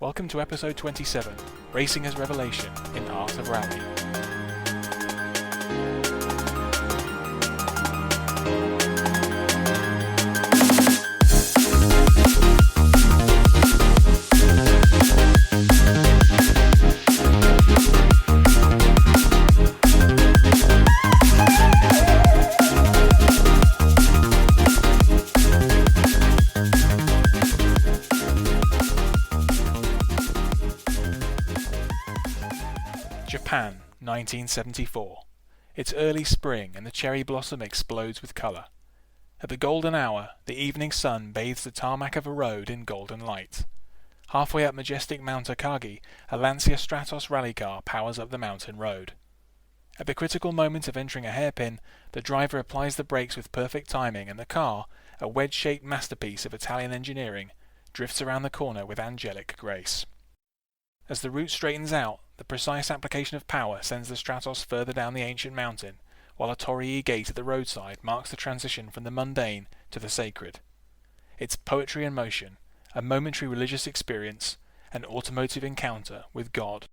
Welcome to episode 27, Racing as Revelation in Art of Rally. Japan, 1974. It's early spring and the cherry blossom explodes with colour. At the golden hour, the evening sun bathes the tarmac of a road in golden light. Halfway up majestic Mount Akagi, a Lancia Stratos rally car powers up the mountain road. At the critical moment of entering a hairpin, the driver applies the brakes with perfect timing and the car, a wedge-shaped masterpiece of Italian engineering, drifts around the corner with angelic grace. As the route straightens out, the precise application of power sends the Stratos further down the ancient mountain, while a Torii gate at the roadside marks the transition from the mundane to the sacred. It's poetry in motion, a momentary religious experience, an automotive encounter with God.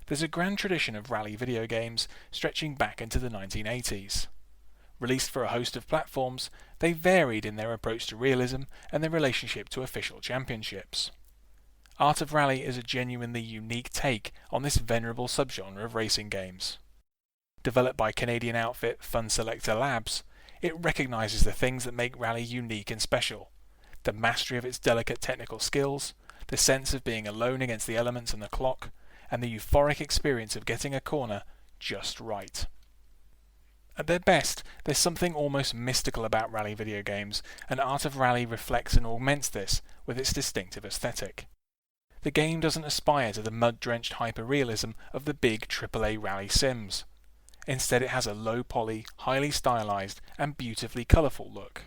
There's a grand tradition of rally video games stretching back into the 1980s. Released for a host of platforms, they varied in their approach to realism and their relationship to official championships. Art of Rally is a genuinely unique take on this venerable subgenre of racing games. Developed by Canadian outfit Funselektor Labs, it recognises the things that make Rally unique and special: the mastery of its delicate technical skills, the sense of being alone against the elements and the clock, and the euphoric experience of getting a corner just right. At their best, there's something almost mystical about Rally video games, and Art of Rally reflects and augments this with its distinctive aesthetic. The game doesn't aspire to the mud-drenched hyper-realism of the big AAA rally sims. Instead, it has a low-poly, highly stylized and beautifully colourful look.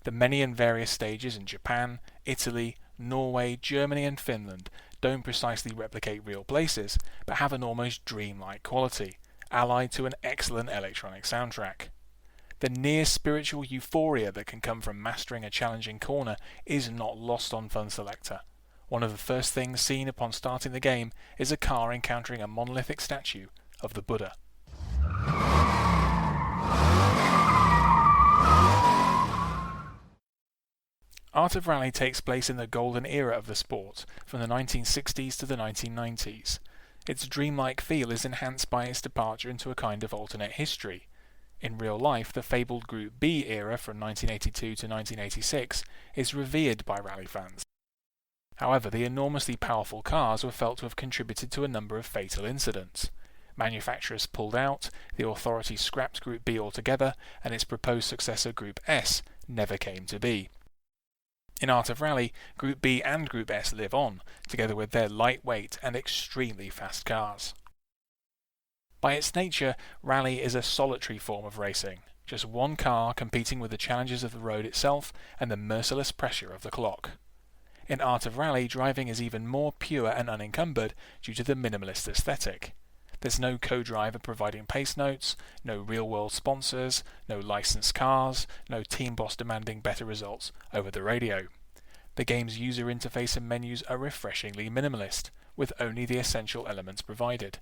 The many and various stages in Japan, Italy, Norway, Germany and Finland don't precisely replicate real places, but have an almost dreamlike quality, allied to an excellent electronic soundtrack. The near-spiritual euphoria that can come from mastering a challenging corner is not lost on Funselektor. One of the first things seen upon starting the game is a car encountering a monolithic statue of the Buddha. Art of Rally takes place in the golden era of the sport, from the 1960s to the 1990s. Its dreamlike feel is enhanced by its departure into a kind of alternate history. In real life, the fabled Group B era from 1982 to 1986 is revered by rally fans. However, the enormously powerful cars were felt to have contributed to a number of fatal incidents. Manufacturers pulled out, the authorities scrapped Group B altogether, and its proposed successor Group S never came to be. In Art of Rally, Group B and Group S live on, together with their lightweight and extremely fast cars. By its nature, Rally is a solitary form of racing, just one car competing with the challenges of the road itself and the merciless pressure of the clock. In Art of Rally, driving is even more pure and unencumbered due to the minimalist aesthetic. There's no co-driver providing pace notes, no real-world sponsors, no licensed cars, no team boss demanding better results over the radio. The game's user interface and menus are refreshingly minimalist, with only the essential elements provided.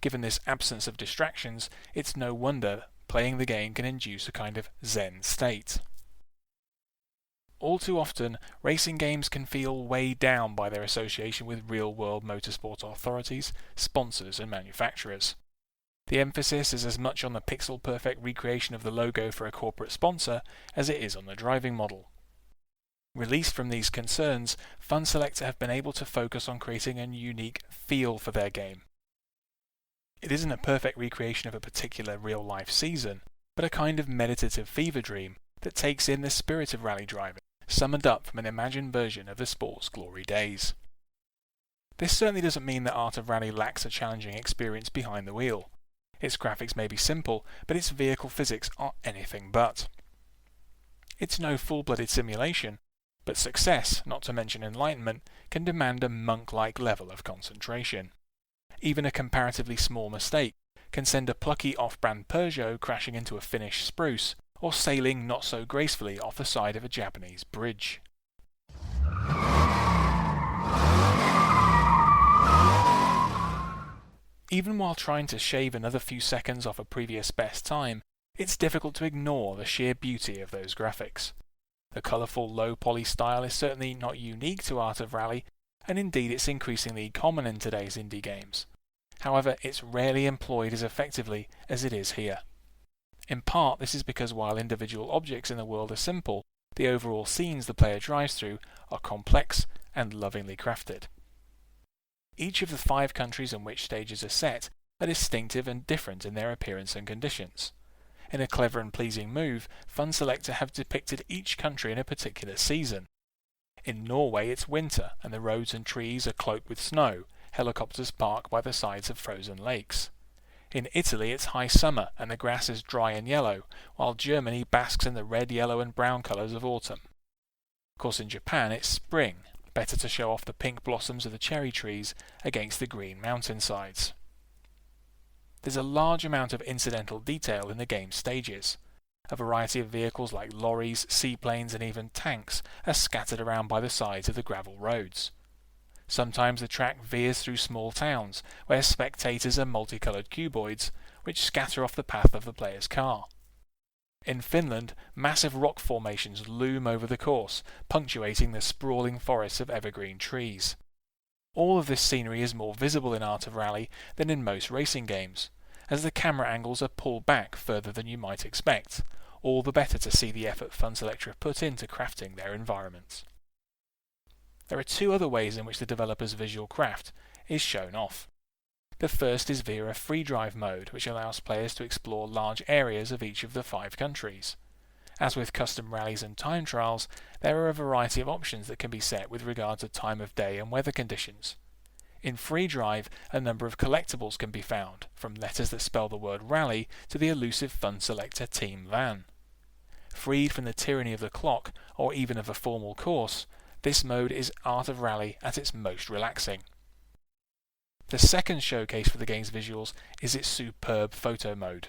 Given this absence of distractions, it's no wonder playing the game can induce a kind of zen state. All too often, racing games can feel weighed down by their association with real-world motorsport authorities, sponsors and manufacturers. The emphasis is as much on the pixel-perfect recreation of the logo for a corporate sponsor as it is on the driving model. Released from these concerns, Funselektor have been able to focus on creating a unique feel for their game. It isn't a perfect recreation of a particular real-life season, but a kind of meditative fever dream that takes in the spirit of rally driving, summoned up from an imagined version of the sport's glory days. This certainly doesn't mean that Art of Rally lacks a challenging experience behind the wheel. Its graphics may be simple, but its vehicle physics are anything but. It's no full-blooded simulation, but success, not to mention enlightenment, can demand a monk-like level of concentration. Even a comparatively small mistake can send a plucky off-brand Peugeot crashing into a Finnish spruce, or sailing not so gracefully off the side of a Japanese bridge. Even while trying to shave another few seconds off a previous best time, it's difficult to ignore the sheer beauty of those graphics. The colourful low-poly style is certainly not unique to Art of Rally, and indeed it's increasingly common in today's indie games. However, it's rarely employed as effectively as it is here. In part, this is because while individual objects in the world are simple, the overall scenes the player drives through are complex and lovingly crafted. Each of the 5 countries in which stages are set are distinctive and different in their appearance and conditions. In a clever and pleasing move, Funselektor have depicted each country in a particular season. In Norway it's winter, and the roads and trees are cloaked with snow. Helicopters park by the sides of frozen lakes. In Italy it's high summer, and the grass is dry and yellow, while Germany basks in the red, yellow and brown colours of autumn. Of course in Japan it's spring, better to show off the pink blossoms of the cherry trees against the green mountainsides. There's a large amount of incidental detail in the game's stages. A variety of vehicles like lorries, seaplanes and even tanks are scattered around by the sides of the gravel roads. Sometimes the track veers through small towns, where spectators are multicoloured cuboids, which scatter off the path of the player's car. In Finland, massive rock formations loom over the course, punctuating the sprawling forests of evergreen trees. All of this scenery is more visible in Art of Rally than in most racing games, as the camera angles are pulled back further than you might expect, all the better to see the effort Funselektor have put into crafting their environments. There are 2 other ways in which the developer's visual craft is shown off. The first is via a free drive mode, which allows players to explore large areas of each of the 5 countries. As with custom rallies and time trials, there are a variety of options that can be set with regard to time of day and weather conditions. In free drive, a number of collectibles can be found, from letters that spell the word rally to the elusive Funselektor team van. Freed from the tyranny of the clock, or even of a formal course, this mode is Art of Rally at its most relaxing. The second showcase for the game's visuals is its superb photo mode.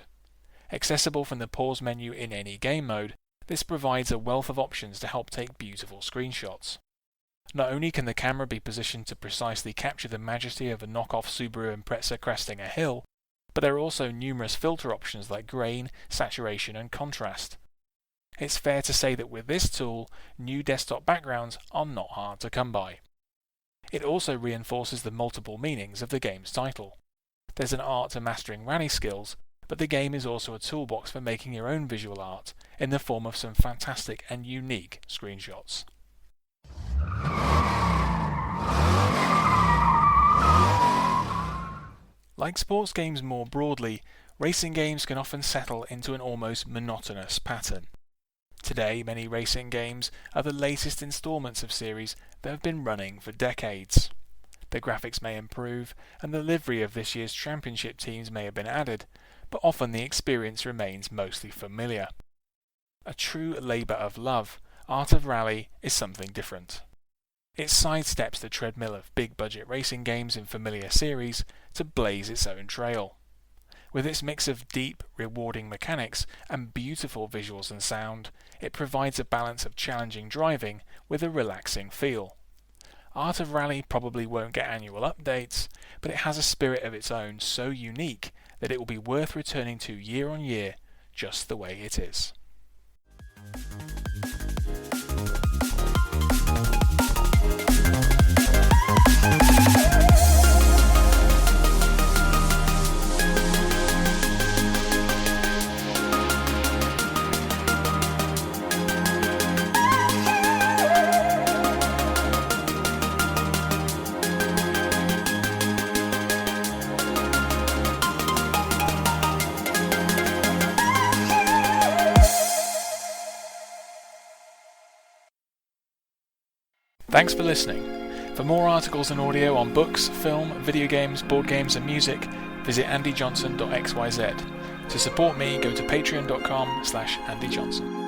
Accessible from the pause menu in any game mode, this provides a wealth of options to help take beautiful screenshots. Not only can the camera be positioned to precisely capture the majesty of a knockoff Subaru Impreza cresting a hill, but there are also numerous filter options like grain, saturation and contrast. It's fair to say that with this tool, new desktop backgrounds are not hard to come by. It also reinforces the multiple meanings of the game's title. There's an art to mastering rally skills, but the game is also a toolbox for making your own visual art in the form of some fantastic and unique screenshots. Like sports games more broadly, racing games can often settle into an almost monotonous pattern. Today, many racing games are the latest installments of series that have been running for decades. The graphics may improve, and the livery of this year's championship teams may have been added, but often the experience remains mostly familiar. A true labour of love, Art of Rally is something different. It sidesteps the treadmill of big-budget racing games in familiar series to blaze its own trail. With its mix of deep, rewarding mechanics and beautiful visuals and sound, it provides a balance of challenging driving with a relaxing feel. Art of Rally probably won't get annual updates, but it has a spirit of its own so unique that it will be worth returning to year on year, just the way it is. Thanks for listening. For more articles and audio on books, film, video games, board games and music, visit andyjohnson.xyz. To support me, go to patreon.com/andyjohnson.